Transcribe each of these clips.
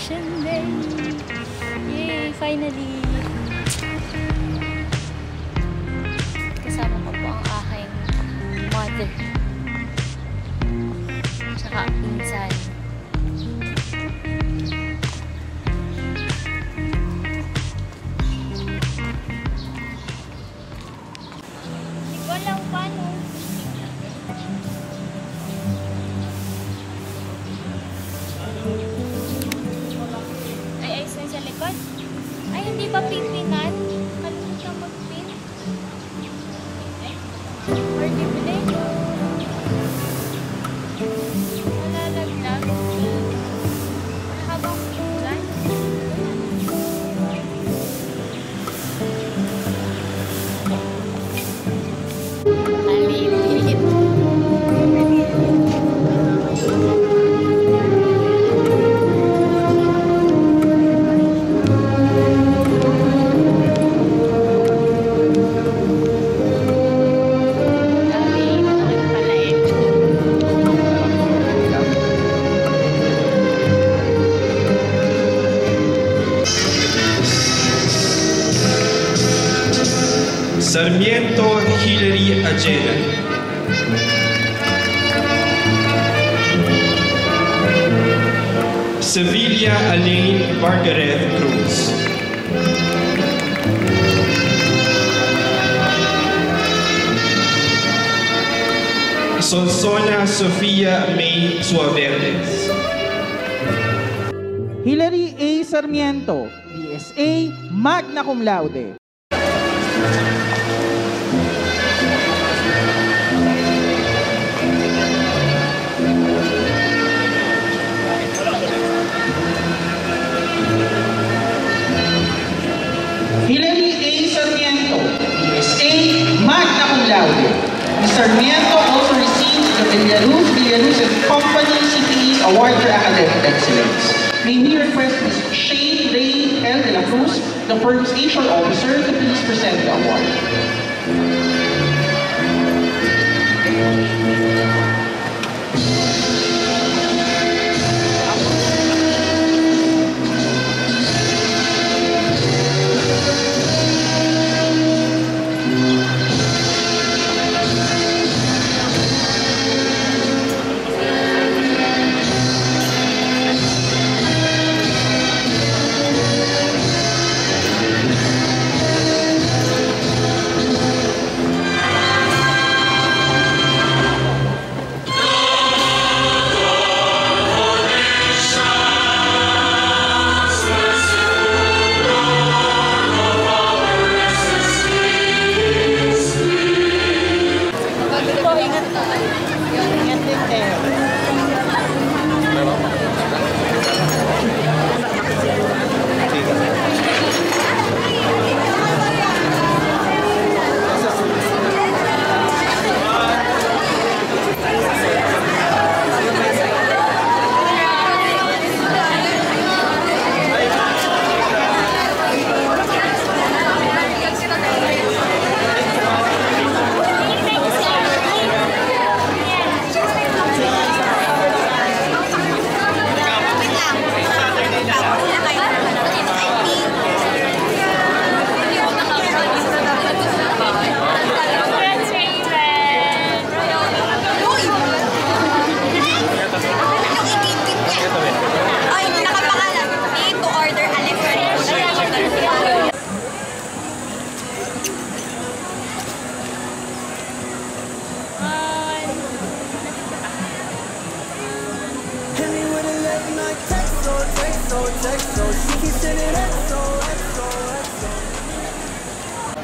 graduation day. Yay! Finally! Kasama ko po ang aking mother. Tsaka pinsan. Hindi ko alam paano. Ay, ayos na sa likod. Ay, hindi pa pimpinan. Kalimutan mag-pin. Or di ba din? Nalalaglag. Habang pinggan. Alilit. Sarmiento Hilary Ajena. Sevilla Elaine Margaret Cruz. Sonsona Sofia May Suaverdes. Hilary A. Sarmiento, BSA, Magna Cum Laude. Hilary A. Sarmiento, BSA, Magna Cum Laude. Ms. Sarmiento also received the Villaluz and Company CPE Award for Academic Excellence. May we request Ms. Shane Ray L. de la Cruz, the firm's HR officer, to please present the award.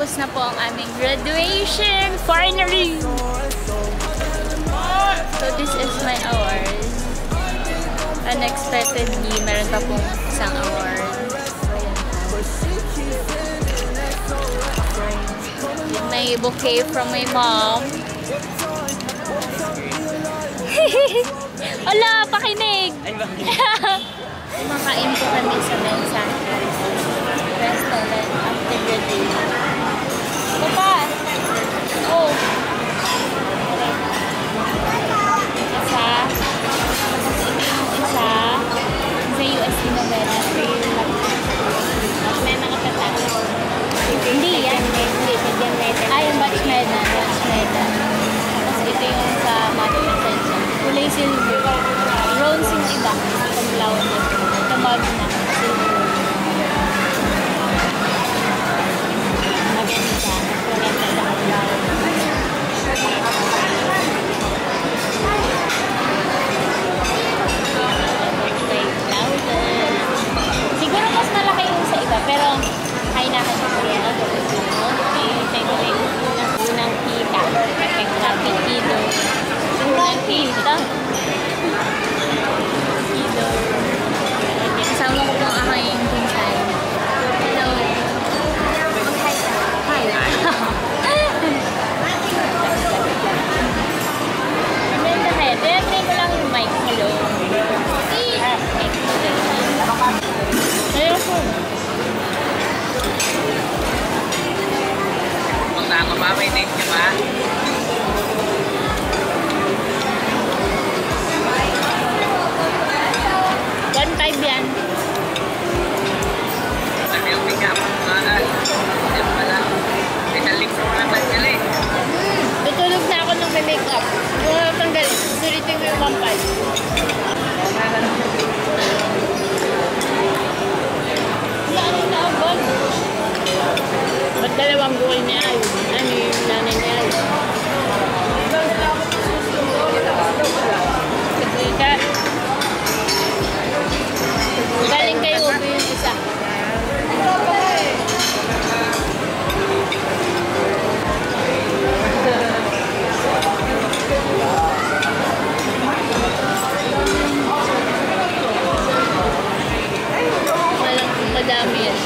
Tapos na po ang aming graduation, finally! So this is my award. Unexpectedly, meron pa pong isang award. May bouquet from my mom. Ala, pakinig! Kumakain po kami sa Mensana restaurant after graduation. Papa! Oh! Isa. Tapos ito yung isa. Sa USC Novena. Magna. Maganda. Maganda sa kablaw. Siguro mas malaki yung sa iba, pero kaya natin sa kuya. Tayo unang kita. Kapit dito. Unang kita. Dito. Kasama ko pong aking pinsan. Hello. Hi. Maganda kaya. Try ko lang yung mic. Hello. Ayoko. Punta ako ba? May date ka ba? $1.5 yan. Sabi yung pick up. Yan pala. Pinalik ko lang sila eh. Tutulog na ako nung may makeup. Kung tanggalin, suritin ko yung 1.5. Wala ano na agad. Ba't dalawang buhay niya ay? Ano yung nanay niya ay? Sige. Galing kayo ubi yung isa. Madami yan.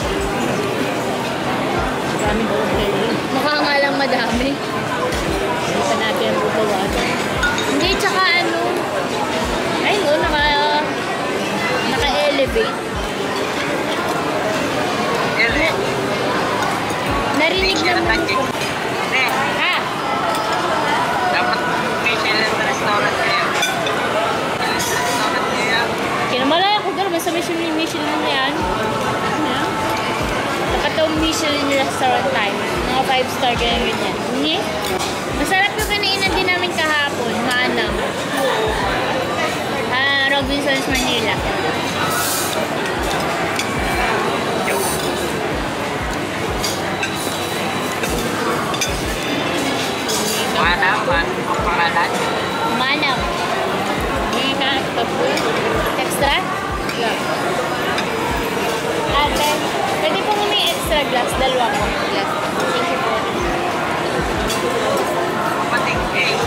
Maraming okay. Mukha nga lang madami. Hindi pa natin ang bubawasan. Hindi, tsaka ano. Ay, no, naka-elevate. Narinig naman. Ha? Dapat Michelin restaurant kayo. Restaurant kayo. Kinamalaya ko gano'n. Basta Michelin na yan. Nakatawag Michelin restaurant time. Mga 5-star ganyan. Hindi? Masarap yung kinainan din namin kahapon. Manam. Robinsons, Manila. Manam, ang pangalan. Manam. Extra? Yeah. Ate, pwede po may extra glass. Dalawa po. Yes. Thank you po. Pating cake.